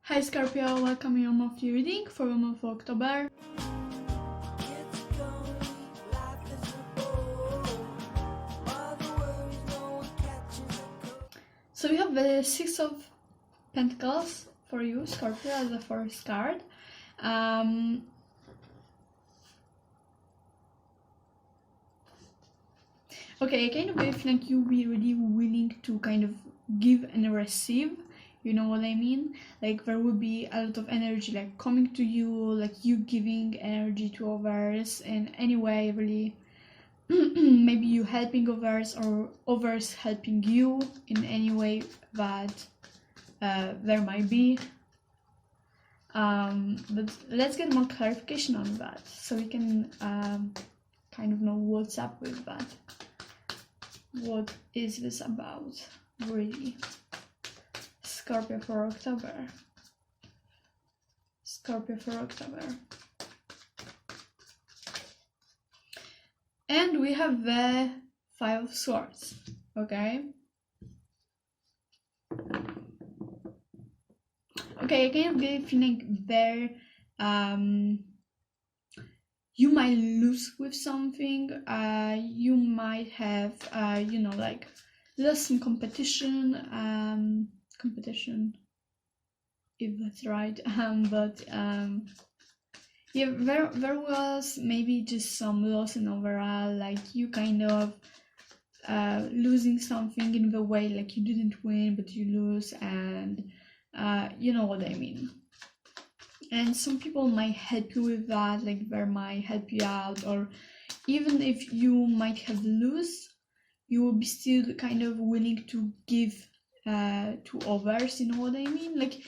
Hi Scorpio, welcome to your monthly reading for the month of October. So we have the Six of Pentacles for you, Scorpio, as the first card. Okay, I kind of feel like you'll be really willing to kind of give and receive. You know what I mean? Like there will be a lot of energy like coming to you, like you giving energy to others in any way, really. Maybe you helping others or others helping you in any way that there might be. But let's get more clarification on that so we can kind of know what's up with that. What is this about, really? Scorpio for October. Scorpio for October. And we have the Five of Swords, okay? Okay, I kind of get a feeling there, you might lose with something, you might have, like lost some competition, if that's right, yeah, there was maybe just some loss in overall, like you kind of losing something in the way, like you didn't win but you lose, and you know what I mean. And some people might help you with that, like they might help you out, or even if you might have lose, you will be still kind of willing to give to others, you know what I mean? Like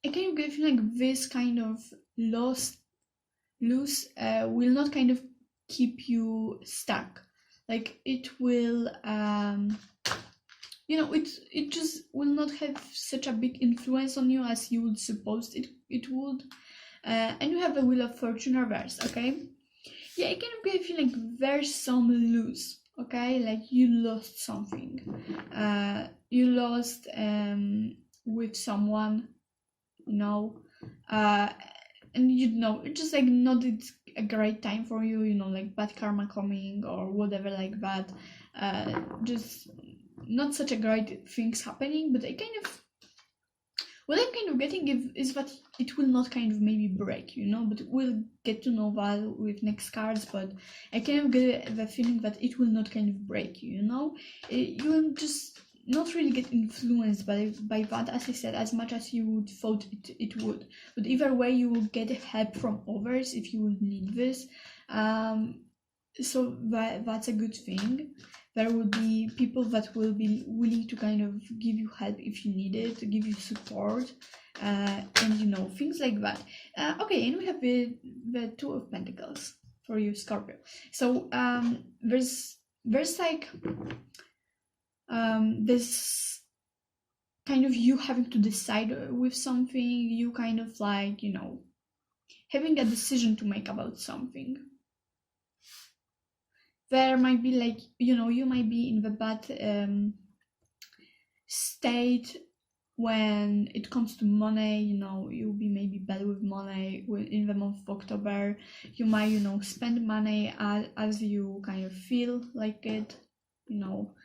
I kind of get like this kind of lose will not kind of keep you stuck. Like it will it just will not have such a big influence on you as you would suppose it would. And you have the Wheel of Fortune reversed, okay? Yeah, I kind of get a feeling there's some lose, okay? Like you lost something. You lost with someone, you know, and you know, it's just like not a great time for you, you know, like bad karma coming or whatever like that. Just not such a great things happening, but I kind of, what I'm kind of getting is that it will not kind of maybe break, you know, but we'll get to know that with next cards, but I kind of get the feeling that it will not kind of break you, you know. You will just not really get influenced by that, as I said, as much as you would thought it would. But either way, you will get help from others if you would need this. So that's a good thing. There will be people that will be willing to kind of give you help if you need it, to give you support, and you know, things like that. Okay, and we have the Two of Pentacles for you, Scorpio. So there's like this kind of you having to decide with something, you kind of like, you know, having a decision to make about something. There might be like, you know, you might be in the bad state when it comes to money, you know, you'll be maybe bad with money in the month of October. You might, you know, spend money as you kind of feel like it, you know,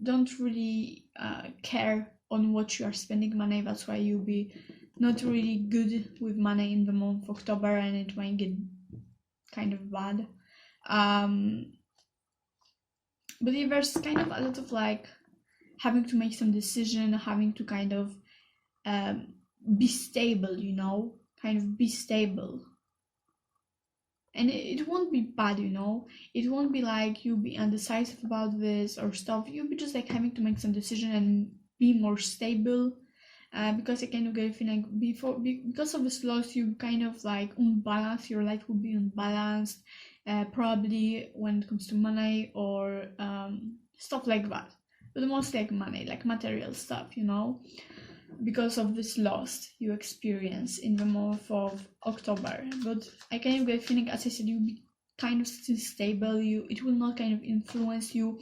don't really care on what you are spending money. That's why you'll be not really good with money in the month of October, and it might get kind of bad. But there's kind of a lot of like having to make some decision, having to kind of be stable, you know, kind of be stable. And it won't be bad, you know, it won't be like you'll be indecisive about this or stuff. You'll be just like having to make some decision and be more stable. Because I kind of get a feeling because of this loss, you kind of like unbalanced, your life will be unbalanced, probably when it comes to money or stuff like that, but mostly like money, like material stuff, you know, because of this loss you experience in the month of October. But I kind of get a feeling, as I said, you'll be kind of still stable. It will not kind of influence you,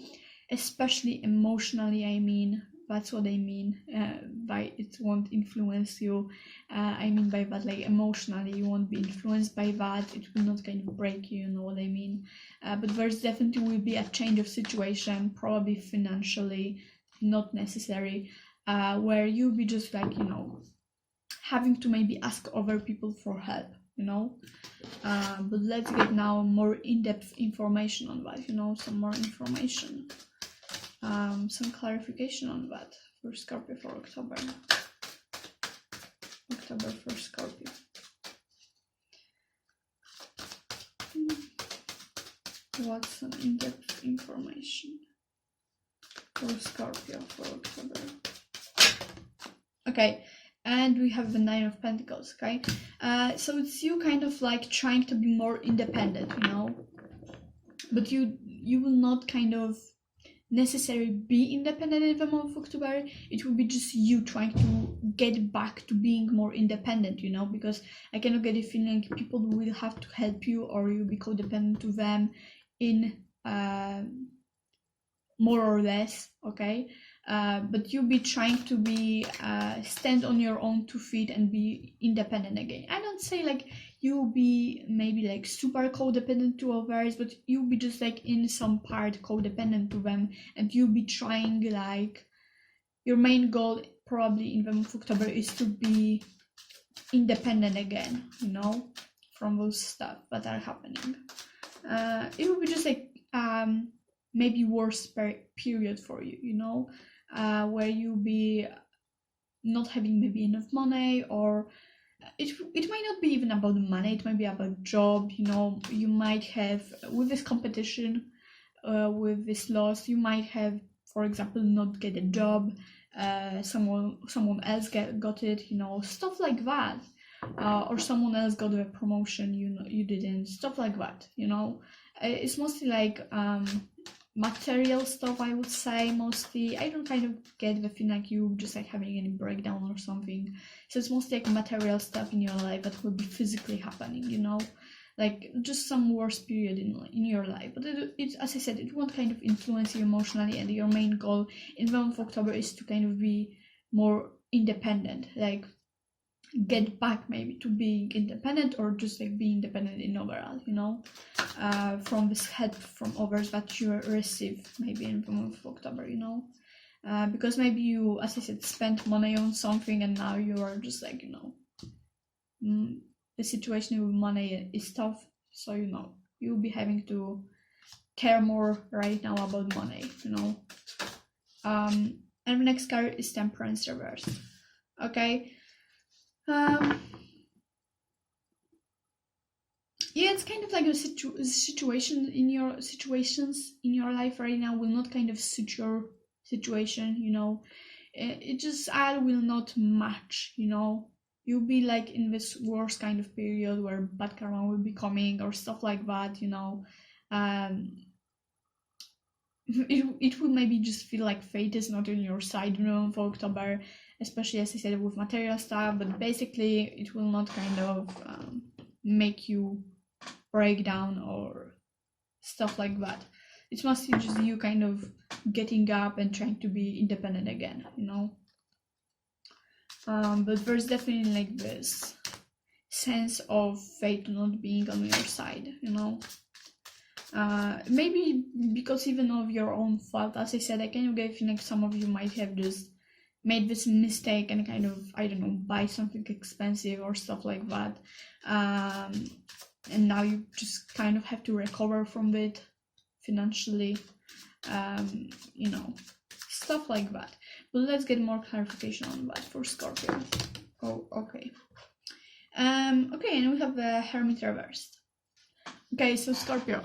especially emotionally, I mean, That's what I mean by it won't influence you. I mean by that, like, emotionally you won't be influenced by that. It will not kind of break you, you know what I mean. But there's definitely will be a change of situation, probably financially, not necessary, where you'll be just like, you know, having to maybe ask other people for help, you know. But let's get now more in-depth information on that, you know, some more information, some clarification on that for Scorpio for October for Scorpio. What's some in-depth information for Scorpio for October? Okay, and we have the Nine of Pentacles. Okay, so it's you kind of like trying to be more independent, you know, but you will not kind of necessarily be independent in the month of October. It will be just you trying to get back to being more independent, you know, because I cannot get a feeling like people will have to help you or you'll be codependent to them in more or less, okay. But you'll be trying to be stand on your own 2 feet and be independent again. I don't say like you'll be maybe like super codependent to others, but you'll be just like in some part codependent to them, and you'll be trying, like, your main goal probably in the month of October is to be independent again, you know, from those stuff that are happening. It will be just like maybe worse period for you, you know, where you'll be not having maybe enough money, or it might not be even about money, it might be about job, you know. You might have, with this competition, with this loss, you might have, for example, not get a job, someone else got it, you know, stuff like that, or someone else got a promotion, you know, you didn't, stuff like that, you know. It's mostly like material stuff, I would say, mostly. I don't kind of get the feeling like you just like having any breakdown or something. So it's mostly like material stuff in your life that will be physically happening, you know, like just some worst period in your life. But it, as I said, it won't kind of influence you emotionally, and your main goal in the month of October is to kind of be more independent, like get back maybe to being independent, or just like being independent in overall, you know, from this help from others that you receive maybe in the month of October, you know, because maybe you, as I said, spent money on something and now you are just like, you know, the situation with money is tough, so, you know, you'll be having to care more right now about money, you know. And the next card is Temperance Reverse. Okay. Yeah, it's kind of like a situations in your life right now will not kind of suit your situation, you know. It just will not match, you know. You'll be like in this worst kind of period where bad karma will be coming or stuff like that, you know. It will maybe just feel like fate is not on your side, you know, for October, especially as I said with material stuff, but basically it will not kind of make you break down or stuff like that. It's mostly just you kind of getting up and trying to be independent again, you know. But there's definitely like this sense of fate not being on your side, you know. Maybe because even of your own fault, as I said, I kind of get feeling like some of you might have just made this mistake and kind of, I don't know, buy something expensive or stuff like that, and now you just kind of have to recover from it financially, you know, stuff like that. But let's get more clarification on that for Scorpio. Oh, okay. Okay, and we have the Hermit Reversed. Okay, so Scorpio,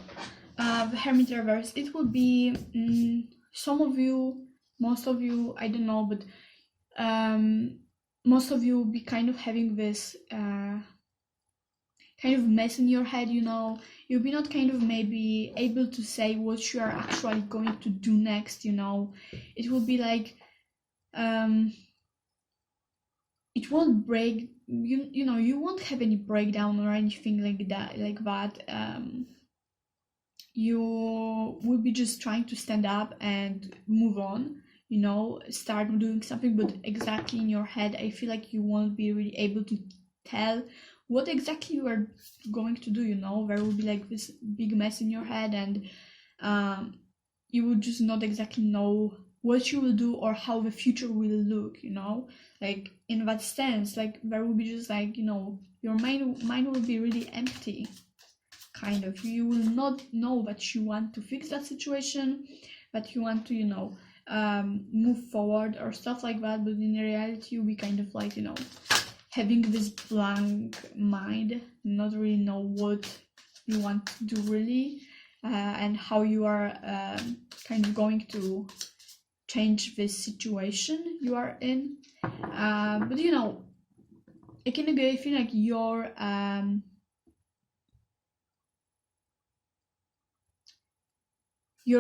the Hermit Reverse, it will be some of you, most of you, I don't know, but most of you will be kind of having this kind of mess in your head, you know. You'll be not kind of maybe able to say what you are actually going to do next, you know. It will be like it won't break, you know, you won't have any breakdown or anything like that, you will be just trying to stand up and move on, you know, start doing something, but exactly in your head, I feel like you won't be really able to tell what exactly you are going to do, you know. There will be like this big mess in your head, and you will just not exactly know what you will do or how the future will look, you know. Like in that sense, like there will be just like, you know, your mind will be really empty, kind of. You will not know that you want to fix that situation, that you want to, you know, move forward or stuff like that, but in reality you'll be kind of like, you know, having this blank mind, not really know what you want to do really, and how you are kind of going to change this situation you are in. But you know, it can be, I feel like your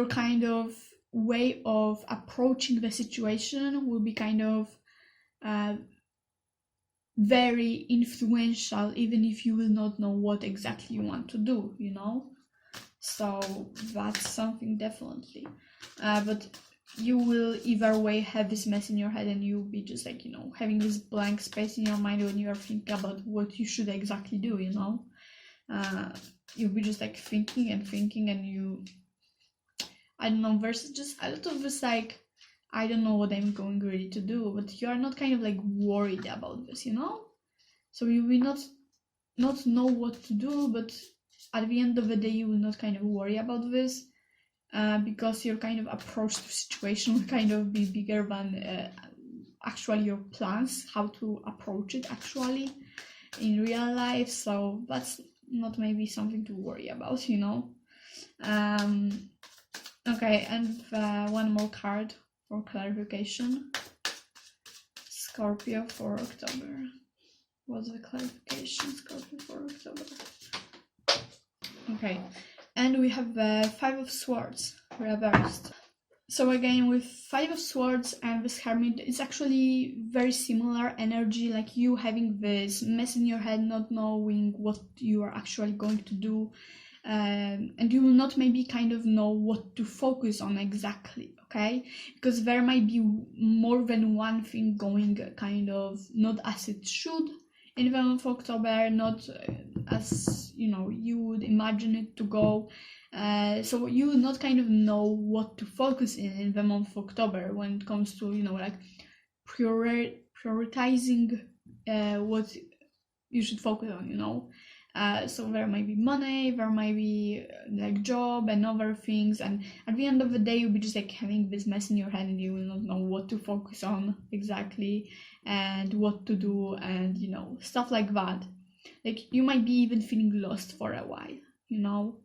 kind of way of approaching the situation will be kind of very influential, even if you will not know what exactly you want to do, you know. So that's something definitely. But you will either way have this mess in your head, and you'll be just like, you know, having this blank space in your mind when you are thinking about what you should exactly do, you know. You'll be just like thinking and thinking, and you, I don't know, there's just a lot of this like, I don't know what I'm going really to do, but you are not kind of like worried about this, you know. So you will not know what to do, but at the end of the day you will not kind of worry about this, because your kind of approach to situation will kind of be bigger than actually your plans, how to approach it actually in real life. So that's not maybe something to worry about, you know. Okay, and one more card for clarification. Scorpio for October. What's the clarification? Scorpio for October. Okay, and we have the Five of Swords reversed. So again, with Five of Swords and this Hermit, it's actually very similar energy, like you having this mess in your head, not knowing what you are actually going to do, and you will not maybe kind of know what to focus on exactly, okay? Because there might be more than one thing going kind of not as it should in the month of October, not as, you know, you would imagine it to go. So you will not kind of know what to focus in the month of October when it comes to, you know, like prioritizing what you should focus on, you know. So there might be money, there might be like job and other things, and at the end of the day you'll be just like having this mess in your head, and you will not know what to focus on exactly and what to do, and you know, stuff like that. Like you might be even feeling lost for a while, you know.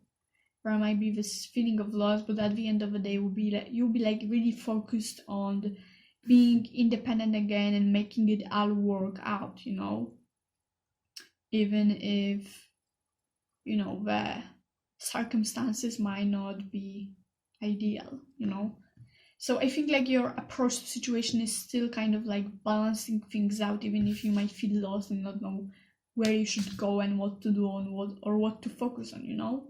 There might be this feeling of loss, but at the end of the day you'll be like really focused on being independent again and making it all work out, you know. Even if, you know, the circumstances might not be ideal, you know. So I think like your approach to situation is still kind of like balancing things out, even if you might feel lost and not know where you should go and what to do and what to focus on, you know.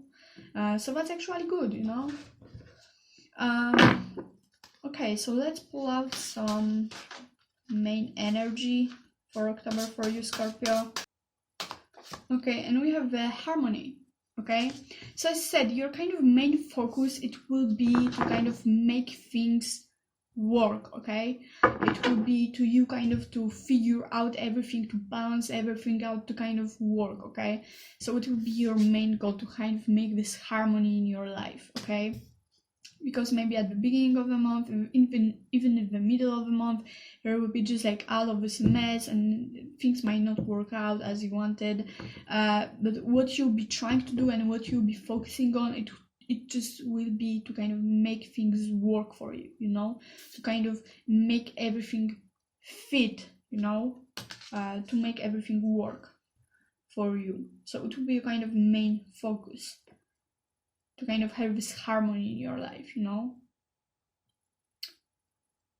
So that's actually good, you know. Okay, so let's pull out some main energy for October for you, Scorpio. Okay, and we have the harmony. Okay, so as I said, your kind of main focus, it will be to kind of make things work. Okay, it will be to you kind of to figure out everything, to balance everything out, to kind of work. Okay, so it will be your main goal to kind of make this harmony in your life. Okay, because maybe at the beginning of the month, even in the middle of the month, there will be just like all of this mess and things might not work out as you wanted, but what you'll be trying to do and what you'll be focusing on, it just will be to kind of make things work for you, you know, to kind of make everything fit, you know, to make everything work for you. So it will be a kind of main focus to kind of have this harmony in your life, you know.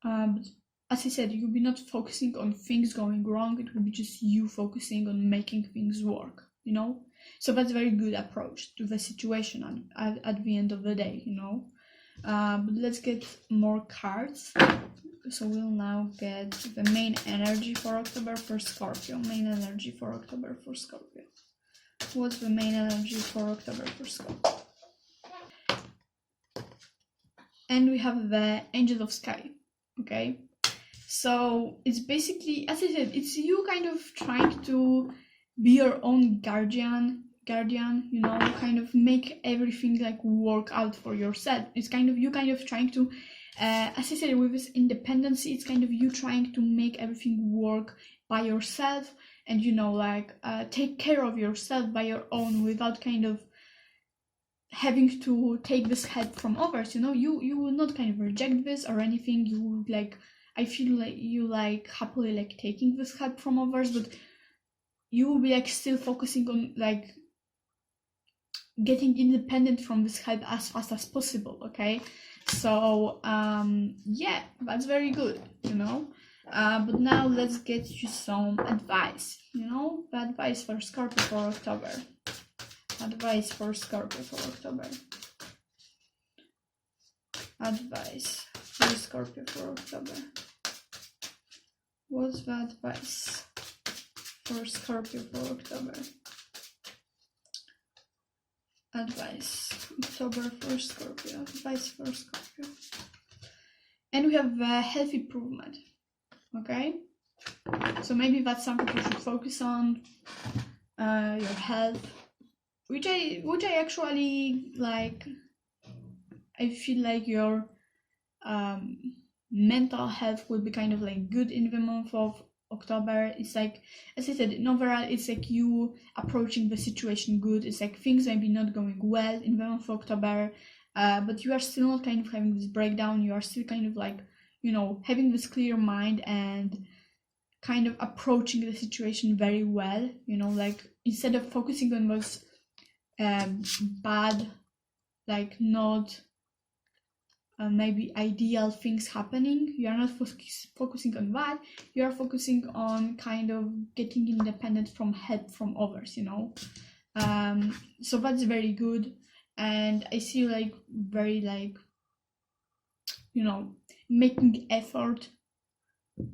But as I said, you'll be not focusing on things going wrong, it will be just you focusing on making things work, you know. So that's a very good approach to the situation at the end of the day, you know. But let's get more cards. So we'll now get the main energy for October for Scorpio. Main energy for October for Scorpio. What's the main energy for October for Scorpio? And we have the Angel of Sky. Okay, so it's basically, as I said, it's you kind of trying to be your own guardian, you know, kind of make everything like work out for yourself. It's kind of you kind of trying to, as I said, with this independence, it's kind of you trying to make everything work by yourself, and you know, like take care of yourself by your own without kind of having to take this help from others. You know, you will not kind of reject this or anything. You will like, I feel like you like happily like taking this help from others, but you will be like still focusing on like getting independent from this help as fast as possible. Okay, so yeah, that's very good, you know. But now let's get you some advice, you know, the advice for Scorpio for October. Advice for Scorpio for October. Advice for Scorpio for October. What's the advice for Scorpio for October? Advice October for Scorpio. Advice for Scorpio. And we have a health improvement. Okay, so maybe that's something you should focus on, your health, which I actually like. I feel like your mental health will be kind of like good in the month of October. It's like, as I said, in overall, it's like you approaching the situation good. It's like things maybe not going well in the month of October, but you are still not kind of having this breakdown. You are still kind of like, you know, having this clear mind and kind of approaching the situation very well. You know, like instead of focusing on those bad, like not maybe ideal things happening, you are not focusing on that. You are focusing on kind of getting independent from help from others, you know. So that's very good, and I see like very like, you know, making effort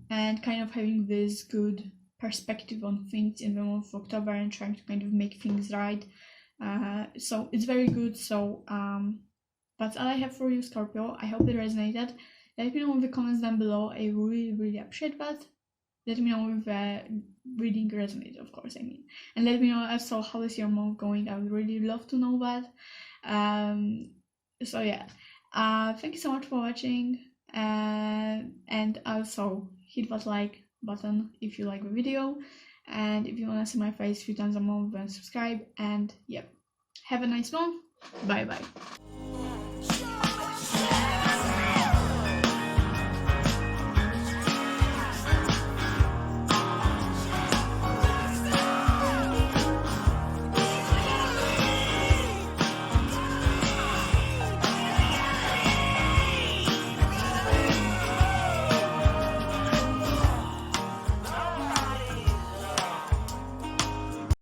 and kind of having this good perspective on things in the month of October and trying to kind of make things right. So it's very good. So that's all I have for you, Scorpio. I hope it resonated. Let me know in the comments down below. I really appreciate that. Let me know if the reading resonated, of course, I mean. And let me know also how is your month going. I would really love to know that. So yeah. Thank you so much for watching. And also hit that like button if you like the video. And if you want to see my face a few times a month, then subscribe. And yep. Have a nice month. Bye bye.